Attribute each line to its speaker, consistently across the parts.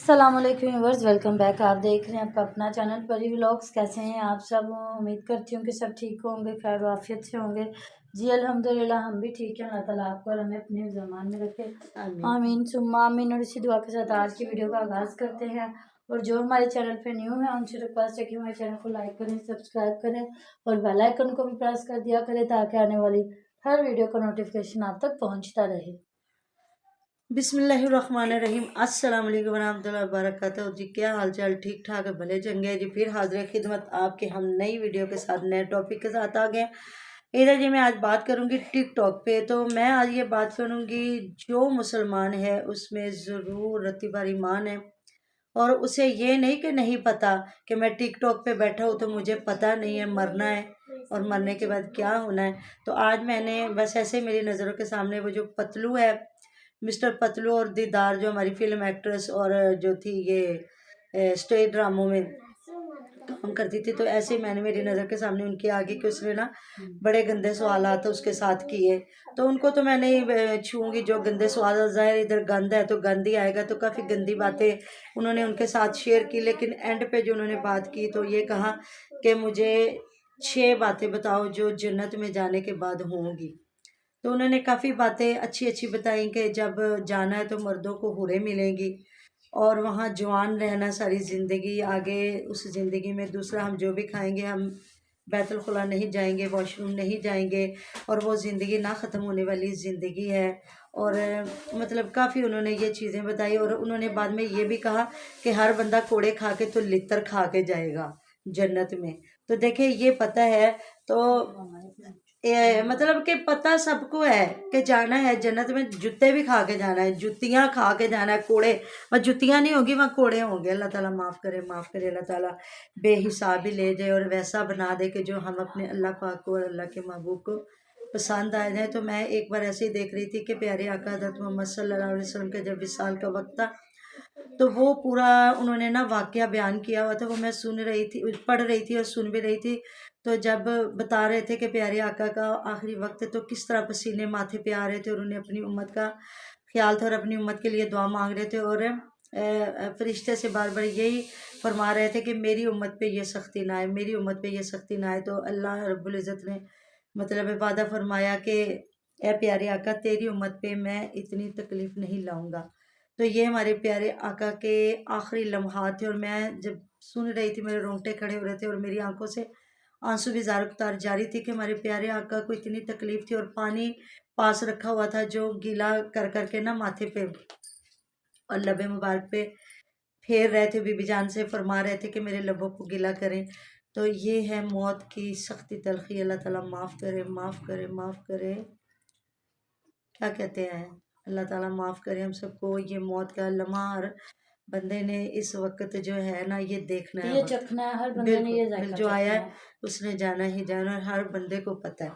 Speaker 1: अस्सलाम वालेकुम viewers, welcome back. आप देख रहे हैं आपका अपना चैनल परी व्लॉग्स। कैसे हैं आप सब? उम्मीद करती हूँ कि सब ठीक होंगे, खैर आफियत से होंगे। जी अल्हम्दुलिल्लाह, हम भी ठीक हैं। अल्लाह ताला आपको और हमें अपने ज़मान में रखे, आमीन सुम्मा आमीन। और इसी दुआ के साथ आज की वीडियो का आगाज़ करते हैं। और जो हमारे चैनल पे न्यू है उनसे रिक्वेस्ट है कि हमारे चैनल को लाइक करें, सब्सक्राइब करें और बेल आइकन को भी प्रेस कर दिया करें ताकि आने वाली हर वीडियो का नोटिफिकेशन आप तक पहुँचता रहे।
Speaker 2: बिस्मिल्लाहिर्रहमानिर्रहीम। अस्सलाम वालेकुम वरहमतुल्लाहि वबरकातुहू। जी क्या हाल चाल? ठीक ठाक है, भले चंगे जी। फिर हाजिर खिदमत आपके हम नई वीडियो के साथ, नए टॉपिक के साथ आ गए। इधर जी मैं आज बात करूंगी टिकटॉक पे। तो मैं आज ये बात करूंगी, जो मुसलमान है उसमें ज़रूर रतीबार ईमान है और उसे ये नहीं कि नहीं पता कि मैं टिकटॉक पे बैठा हूँ तो मुझे पता नहीं है मरना है और मरने के बाद क्या होना है। तो आज मैंने बस ऐसे मेरी नज़रों के सामने वो जो पतलू है, मिस्टर पतलू और दीदार, जो हमारी फिल्म एक्ट्रेस और जो थी ये स्टेज ड्रामों में काम करती थी, तो ऐसे मैंने मेरी नज़र के सामने उनके आगे कि उसने ना बड़े गंदे सवाल उसके साथ किए। तो उनको तो मैं नहीं छूँगी। जो गंदे सवाल, ज़ाहिर इधर गंद है तो गंद ही आएगा। तो काफ़ी गंदी बातें उन्होंने उनके साथ शेयर की, लेकिन एंड पे जो उन्होंने बात की तो ये कहा कि मुझे 6 बातें बताओ जो जन्नत में जाने के बाद होंगी। तो उन्होंने काफ़ी बातें अच्छी अच्छी बताई कि जब जाना है तो मर्दों को हुरें मिलेंगी और वहाँ जवान रहना सारी ज़िंदगी, आगे उस ज़िंदगी में दूसरा हम जो भी खाएंगे, हम बैतुल खुला नहीं जाएंगे, वॉशरूम नहीं जाएंगे और वो ज़िंदगी ना ख़त्म होने वाली ज़िंदगी है। और मतलब काफ़ी उन्होंने ये चीज़ें बताई। और उन्होंने बाद में ये भी कहा कि हर बंदा कोड़े खा के तो लित्तर खा के जाएगा जन्नत में। तो देखिए ये पता है। तो मतलब कि पता सबको है कि जाना है जन्नत में, जूते भी खा के जाना है, जुतियाँ खा के जाना है, कोड़े वह जुतियाँ नहीं होगी, वहाँ कोड़े होंगे। अल्लाह ताला माफ़ करे, माफ़ करे। अल्लाह ताला बेहिसाब ही ले जाए और वैसा बना दे कि जो हम अपने अल्लाह पाक को और अल्लाह के महबूब को पसंद आ जाए। तो मैं एक बार ऐसे ही देख रही थी कि प्यारे आका हज़रत मोहम्मद सल्लल्लाहु अलैहि वसल्लम के जब विसाल का वक्त था, तो वो पूरा उन्होंने ना वाक़या बयान किया हुआ था। वो मैं सुन रही थी, पढ़ रही थी और सुन भी रही थी। तो जब बता रहे थे कि प्यारे आका का आखिरी वक्त है तो किस तरह पसीने माथे पे आ रहे थे और उन्हें अपनी उम्मत का ख्याल था और अपनी उम्मत के लिए दुआ मांग रहे थे। और फरिश्ते से बार बार यही फरमा रहे थे कि मेरी उम्मत पे ये सख्ती ना आए, मेरी उम्मत पे ये सख्ती ना आए। तो अल्लाह रब्बुल इज़्ज़त ने मतलब वादा फरमाया कि ए प्यारे आका, तेरी उम्मत पे मैं इतनी तकलीफ़ नहीं लाऊंगा। तो ये हमारे प्यारे आका के आखिरी लम्हात थे और मैं जब सुन रही थी मेरे रोंगटे खड़े हो रहे थे और मेरी आंखों से आंसू भी जार उतार जारी थी कि हमारे प्यारे आका को इतनी तकलीफ थी। और पानी पास रखा हुआ था जो गीला कर करके ना माथे पे और लबे मुबारक पे फेर रहे थे, बीबी जान से फरमा रहे थे कि मेरे लबों को गीला करें। तो ये है मौत की सख्ती तलखी। अल्लाह ताला माफ़ करे, माफ़ करे, माफ़ करे। क्या कहते हैं, अल्लाह ताला माफ़ करे हम सबको। ये मौत का लम्हा हर बंदे ने इस वक्त जो है ना ये देखना है,
Speaker 1: ये
Speaker 2: वक्त
Speaker 1: चखना है, हर बंदे ने
Speaker 2: बिल्कुल
Speaker 1: ये
Speaker 2: बिल
Speaker 1: जायका
Speaker 2: जो
Speaker 1: चखना
Speaker 2: आया
Speaker 1: है।
Speaker 2: है उसने जाना ही जाना और हर बंदे को पता है।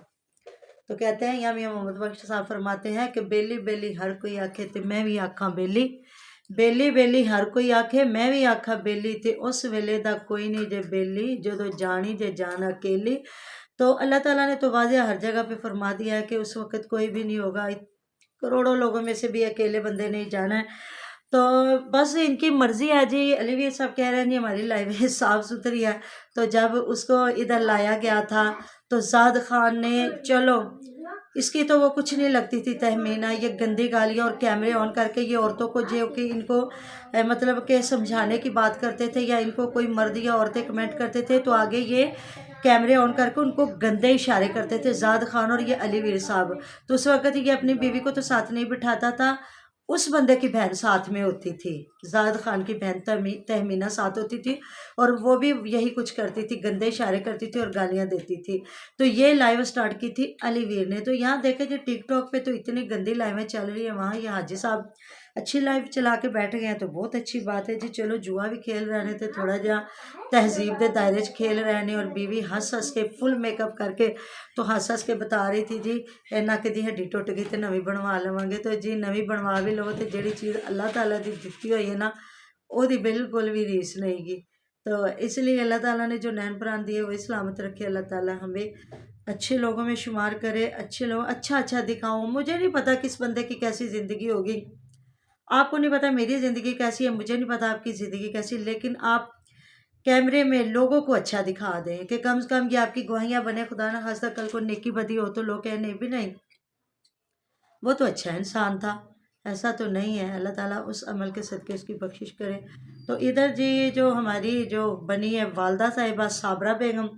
Speaker 2: तो कहते हैं, या मियाँ मोहम्मद बख्श साहब फरमाते हैं कि बेली बेली हर कोई आखे ते मैं भी आखा बेली, बेली बेली हर कोई आखे मैं भी आखा बेली, ते उस वेले दा कोई नहीं जे बेली जदों जानी जे जान अकेली। तो अल्लाह ताला ने तो वाज़े हर जगह पे फरमा दिया है कि उस वक़्त कोई भी नहीं होगा, करोड़ों लोगों में से भी अकेले बंदे नहीं जाना है। तो बस इनकी मर्ज़ी है जी। अलीवीर साहब कह रहे हैं जी हमारी लाइफ साफ़ सुथरी है। तो जब उसको इधर लाया गया था तो ज़ाद खान ने, चलो इसकी तो वो कुछ नहीं लगती थी तहमीना, ये गंदी गालियाँ और कैमरे ऑन करके ये औरतों को जो कि इनको मतलब के समझाने की बात करते थे या इनको कोई मर्द या औरतें कमेंट करते थे तो आगे ये कैमरे ऑन करके उनको गंदे इशारे करते थे, ज़ाद खान और ये अलीवीर साहब। तो उस वक़्त ये अपनी बीवी को तो साथ नहीं बिठाता था, उस बंदे की बहन साथ में होती थी, ज़ाद खान की बहन तहमीना साथ होती थी और वो भी यही कुछ करती थी, गंदे इशारे करती थी और गालियाँ देती थी। तो ये लाइव स्टार्ट की थी अलीवीर ने। तो यहाँ देखे जो टिकटॉक पे तो इतनी गंदी लाइवें चल रही है, वहाँ ये हाजी साहब अच्छी लाइव चला के बैठ गए हैं तो बहुत अच्छी बात है जी। चलो जुआ भी खेल रहे थे, थोड़ा जहा तहजीब के दायरे च खेल रहे हैं। और बीवी हंस हंस के फुल मेकअप करके तो हंस हंस के बता रही थी जी नक की हड्डी टुट गई तो नवी बनवा लवेंगे। तो जी नवी बनवा भी लो तो जी चीज़ अल्लाह ताला की दिती हुई है ना, ओदी बिल्कुल भी रीस नहीं गी। तो इसलिए अल्लाह ताला ने जो नैन प्राण दिए वही सलामत रखे। अल्लाह ताला हमें अच्छे लोगों में शुमार करे, अच्छे लोग अच्छा अच्छा दिखाऊं। मुझे नहीं पता किस बंदे की कैसी ज़िंदगी होगी, आपको नहीं पता मेरी ज़िंदगी कैसी है, मुझे नहीं पता आपकी ज़िंदगी कैसी, लेकिन आप कैमरे में लोगों को अच्छा दिखा दें कि कम से कम ये आपकी गवाहियाँ बने, खुदा ना खास्ता कल को नेकी बदी हो तो लोग कहें नहीं भी नहीं वो तो अच्छा इंसान था, ऐसा तो नहीं है। अल्लाह ताला उस अमल के सदके उसकी बख्शिश करे। तो इधर जी जो हमारी जो बनी है वालदा साहिबा साबरा बेगम,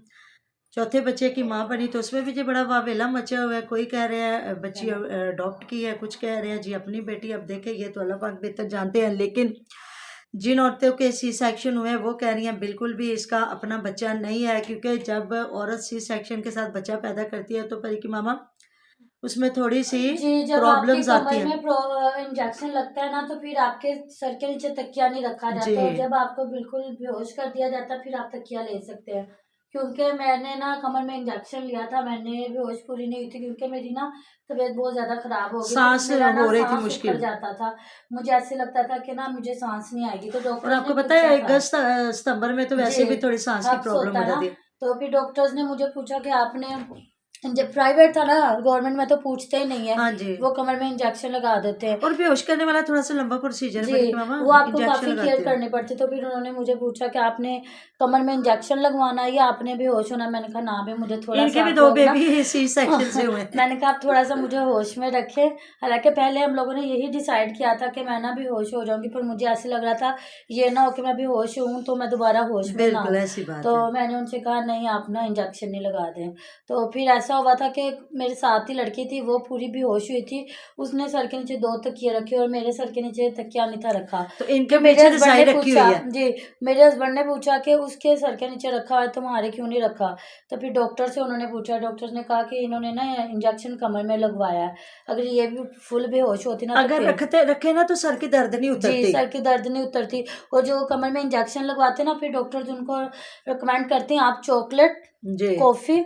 Speaker 2: चौथे बच्चे की माँ बनी, तो उसमें भी जी बड़ा वावेला मचा हुआ है। कोई कह रहा है बच्ची अडॉप्ट की है, कुछ कह रहे हैं जी अपनी बेटी। अब देखें ये तो अल्लाह पाक बेहतर जानते हैं, लेकिन जिन औरतों के सी सेक्शन हुए हैं वो कह रही हैं बिल्कुल भी इसका अपना बच्चा नहीं है, क्योंकि जब औरत सी सेक्शन के साथ बच्चा पैदा करती है तो परी की मामा उसमें थोड़ी सी
Speaker 1: जी, जब आपके
Speaker 2: प्रॉब्लम्स आती
Speaker 1: कमर
Speaker 2: हैं।
Speaker 1: में इंजेक्शन लगता है ना तो फिर आपके सर के नीचे तकिया नहीं रखा
Speaker 2: जी
Speaker 1: जाता, और जब आपको बिल्कुल बेहोश कर दिया जाता फिर आप तकिया ले सकते हैं। क्योंकि मैंने ना कमर में इंजेक्शन लिया था, मैंने बेहोश पूरी नहीं हुई थी क्योंकि मेरी ना तबीयत बहुत ज्यादा खराब हो गई थी,
Speaker 2: सांस
Speaker 1: मेरा ना
Speaker 2: हो रही थी
Speaker 1: सांस उखड़
Speaker 2: मुश्किल।
Speaker 1: जाता था, मुझे ऐसे लगता था कि ना मुझे सांस नहीं आएगी। तो
Speaker 2: और
Speaker 1: डॉक्टर्स ने
Speaker 2: आपको पता
Speaker 1: पूछा
Speaker 2: है
Speaker 1: था।
Speaker 2: अगस्त सितंबर में तो वैसे
Speaker 1: जी,
Speaker 2: भी थोड़ी सांस की
Speaker 1: हब्स
Speaker 2: प्रॉब्लम
Speaker 1: होता
Speaker 2: हो
Speaker 1: है ना,
Speaker 2: जाती है।
Speaker 1: तो फिर डॉक्टर्स ने मुझे पूछा कि आपने, जब प्राइवेट था ना, गवर्नमेंट में तो पूछते ही नहीं है,
Speaker 2: हाँ जी,
Speaker 1: वो कमर में इंजेक्शन लगा देते हैं।
Speaker 2: और बेहोश करने वाला थोड़ा सा लंबा प्रोसीजर है
Speaker 1: जी,
Speaker 2: बड़ी मामा,
Speaker 1: वो आपको
Speaker 2: इंजेक्शन
Speaker 1: काफ़ी केयर
Speaker 2: लगाते हैं।
Speaker 1: करनी पड़ती। तो फिर उन्होंने मुझे पूछा कि आपने कमर में इंजेक्शन लगवाना है या आपने बेहोश होना है? मैंने कहा ना भी, मुझे
Speaker 2: इनके
Speaker 1: थोड़ा-सा
Speaker 2: भी
Speaker 1: आप
Speaker 2: दो
Speaker 1: लोग ना
Speaker 2: बेबी सी सेक्शन से हुए हैं।
Speaker 1: मैंने कहा आप थोड़ा-सा मुझे होश में रखें। हालाँकि पहले हम लोगों ने यही डिसाइड किया था कि मैं ना बेहोश हो जाऊँगी, पर मुझे ऐसे लग रहा था ये ना हो कि मैं बेहोश हूँ तो मैं दोबारा होश में ना
Speaker 2: बिल्कुल
Speaker 1: आऊँ।
Speaker 2: ऐसी बात
Speaker 1: तो
Speaker 2: है।
Speaker 1: मैंने उनसे कहा नहीं, आप ना इंजेक्शन नहीं लगा दें। तो फिर ऐसा हुआ था कि मेरे साथ ही लड़की थी, वो पूरी बेहोश हुई थी। उसने सर के नीचे 2 तकिए रखे और मेरे सर के नीचे तकिया नहीं था रखा।
Speaker 2: तो
Speaker 1: कि
Speaker 2: इनके
Speaker 1: मेरे
Speaker 2: पीछे
Speaker 1: हस्बैंड
Speaker 2: रजाई
Speaker 1: ने
Speaker 2: रखी हुई
Speaker 1: पूछा,
Speaker 2: है।
Speaker 1: जी, मेरे हस्बैंड ने पूछा कि उसके सर के नीचे रखा है, तुम्हारे क्यों नहीं रखा? तो फिर डॉक्टर से उन्होंने पूछा, डॉक्टर्स ने कहा कि इन्होंने ना इंजेक्शन कमर में लगवाया है, अगर ये भी फुल बेहोश होती ना तो
Speaker 2: अगर
Speaker 1: फिर।
Speaker 2: रखते रखे ना तो सर की दर्द नहीं
Speaker 1: जी,
Speaker 2: उतरती।
Speaker 1: सर की दर्द नहीं उतरती। और जो कमर में इंजेक्शन लगवाते हैं ना, फिर डॉक्टर्स उनको रिकमेंड करते हैं आप चॉकलेट,
Speaker 2: जी
Speaker 1: कॉफ़ी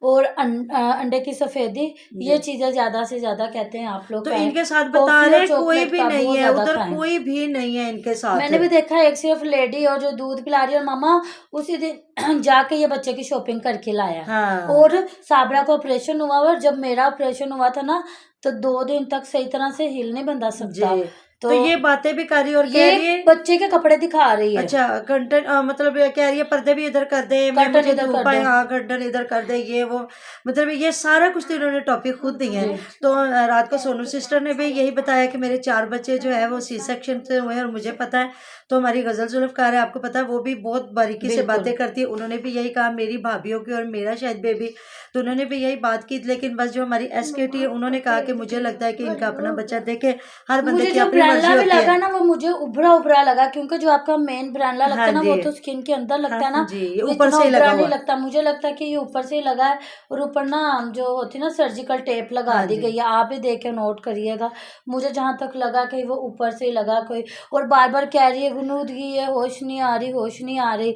Speaker 1: और अंडे की सफ़ेदी,
Speaker 2: जी,
Speaker 1: ये चीज़ें ज़्यादा से ज़्यादा कहते हैं आप लोग
Speaker 2: तो
Speaker 1: खाएँ।
Speaker 2: इनके साथ बता
Speaker 1: कॉफ़ी और
Speaker 2: रहे कोई
Speaker 1: चॉकलेट
Speaker 2: भी
Speaker 1: का
Speaker 2: नहीं
Speaker 1: बहुत
Speaker 2: है
Speaker 1: ज़्यादा
Speaker 2: उधर,
Speaker 1: खाएँ।
Speaker 2: कोई भी नहीं है इनके साथ।
Speaker 1: मैंने भी देखा है, एक सिर्फ लेडी और जो दूध पिला रही है, और मामा उसी दिन जाके ये बच्चे की शॉपिंग करके लाया।
Speaker 2: हाँ
Speaker 1: और साबरा का ऑपरेशन हुआ, और जब मेरा ऑपरेशन हुआ था ना तो 2 दिन तक सही तरह से हिल नहीं बंदा सकता।
Speaker 2: जी,
Speaker 1: तो
Speaker 2: तो ये बातें भी कर रही है और कह
Speaker 1: ये
Speaker 2: रही है
Speaker 1: बच्चे के कपड़े दिखा रही है,
Speaker 2: अच्छा कंटेंट, मतलब ये कह रही है पर्दे भी इधर कर दे, मैं
Speaker 1: कर्टन
Speaker 2: मुझे
Speaker 1: इधर कर
Speaker 2: धूप आए,
Speaker 1: दो।
Speaker 2: हाँ कर्टन इधर कर दे, ये वो, मतलब ये सारा कुछ तो इन्होंने टॉपिक खुद दिए हैं।
Speaker 1: जी,
Speaker 2: तो रात को सोनू सिस्टर ने भी यही बताया कि मेरे 4 बच्चे जो है वो सी सेक्शन से हुए हैं और मुझे पता है। तो हमारी गजल जुल्फकार है, आपको पता है, वो भी बहुत बारीकी से
Speaker 1: बिल्कुल।
Speaker 2: बातें करती है, उन्होंने भी यही कहा मेरी भाभीियों की और मेरा शायद बेबी, तो उन्होंने भी यही बात की। लेकिन बस जो हमारी SKT है उन्होंने कहा कि मुझे लगता है कि इनका अपना बच्चा देखे, हर बंदे
Speaker 1: मुझे
Speaker 2: की
Speaker 1: जो
Speaker 2: अपनी मर्जी
Speaker 1: ब्रांडला भी
Speaker 2: होती है।
Speaker 1: लगा ना, वो मुझे उभरा उभरा लगा, क्योंकि जो आपका मेन ब्रांडला लगता
Speaker 2: हाँ
Speaker 1: है ना
Speaker 2: जी,
Speaker 1: वो तो स्किन के अंदर
Speaker 2: हाँ
Speaker 1: लगता है ना,
Speaker 2: जी, ये
Speaker 1: वो
Speaker 2: ऊपर
Speaker 1: इतना
Speaker 2: से ही लगा
Speaker 1: उभरा नहीं
Speaker 2: हुआ।
Speaker 1: लगता। मुझे लगता है कि ये ऊपर से ही लगा है, और ऊपर ना जो होती है ना सर्जिकल टेप लगा
Speaker 2: हाँ
Speaker 1: दी
Speaker 2: जी,
Speaker 1: गई है, आप भी देख के नोट करिएगा। मुझे जहाँ तक लगा कि वो ऊपर से ही लगा कोई, और बार बार कह रही है गुनूदगी है, होश नहीं आ रही, होश नहीं आ रही।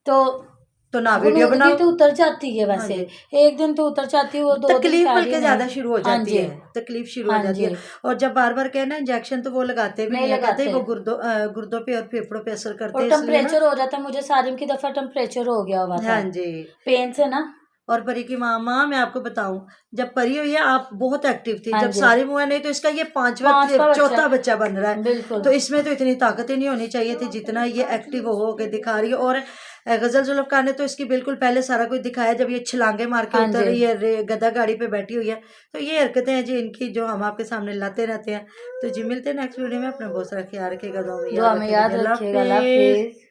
Speaker 1: तो
Speaker 2: तो ना वीडियो
Speaker 1: गुनूदगी
Speaker 2: बनाओ।
Speaker 1: तो उतर जाती है
Speaker 2: हाँ
Speaker 1: वैसे,
Speaker 2: जी,
Speaker 1: एक दिन तो उतर जाती है, वो 2 दिन
Speaker 2: तकलीफ
Speaker 1: कह रही
Speaker 2: बल्कि
Speaker 1: नहीं।
Speaker 2: ज्यादा शुरू हो
Speaker 1: हाँ
Speaker 2: जाती
Speaker 1: जी,
Speaker 2: है, तकलीफ शुरू हो
Speaker 1: हाँ
Speaker 2: जाती
Speaker 1: जी,
Speaker 2: है। और जब बार बार कहना इंजेक्शन तो वो लगाते भी
Speaker 1: नहीं
Speaker 2: नहीं है, कहते हैं
Speaker 1: लगाते।
Speaker 2: वो गुर्दों पे और फेफड़ों पे असर करते
Speaker 1: और
Speaker 2: हैं इसलिए ना।
Speaker 1: टेम्परेचर हो जाता है, मुझे सारिम की दफा टेम्परेचर हो गया हुआ था
Speaker 2: हाँ जी,
Speaker 1: पेन से ना।
Speaker 2: और परी की मामा मैं आपको बताऊं, जब परी हुई है आप बहुत एक्टिव थी,
Speaker 1: हाँ
Speaker 2: जब
Speaker 1: जी,
Speaker 2: सारी हुआ नहीं तो इसका ये 5वां
Speaker 1: 5वां बच्चा,
Speaker 2: चौथा बच्चा बन रहा है।
Speaker 1: बिल्कुल।
Speaker 2: तो इसमें तो इतनी ताकत ही नहीं होनी चाहिए थी जितना ये एक्टिव हो के दिखा रही है। और गजल जुल्फकार ने तो इसकी बिल्कुल पहले सारा कुछ दिखाया, जब ये छलांगे मार के
Speaker 1: हाँ
Speaker 2: उतर
Speaker 1: जी,
Speaker 2: रही है, गधा गाड़ी पे बैठी हुई है। तो ये हरकतें हैं जी इनकी, जो हम आपके सामने लाते रहते हैं। तो जी मिलते हैं नेक्स्ट वीडियो में, अपना बहुत सारा ख्याल रखेगा, दुआ में
Speaker 1: दुआ
Speaker 2: याद
Speaker 1: में
Speaker 2: रखेगा जी,
Speaker 1: याद
Speaker 2: अल्लाह
Speaker 1: रखिएगा। अल्लाह
Speaker 2: हाफिज।
Speaker 1: हाफिज।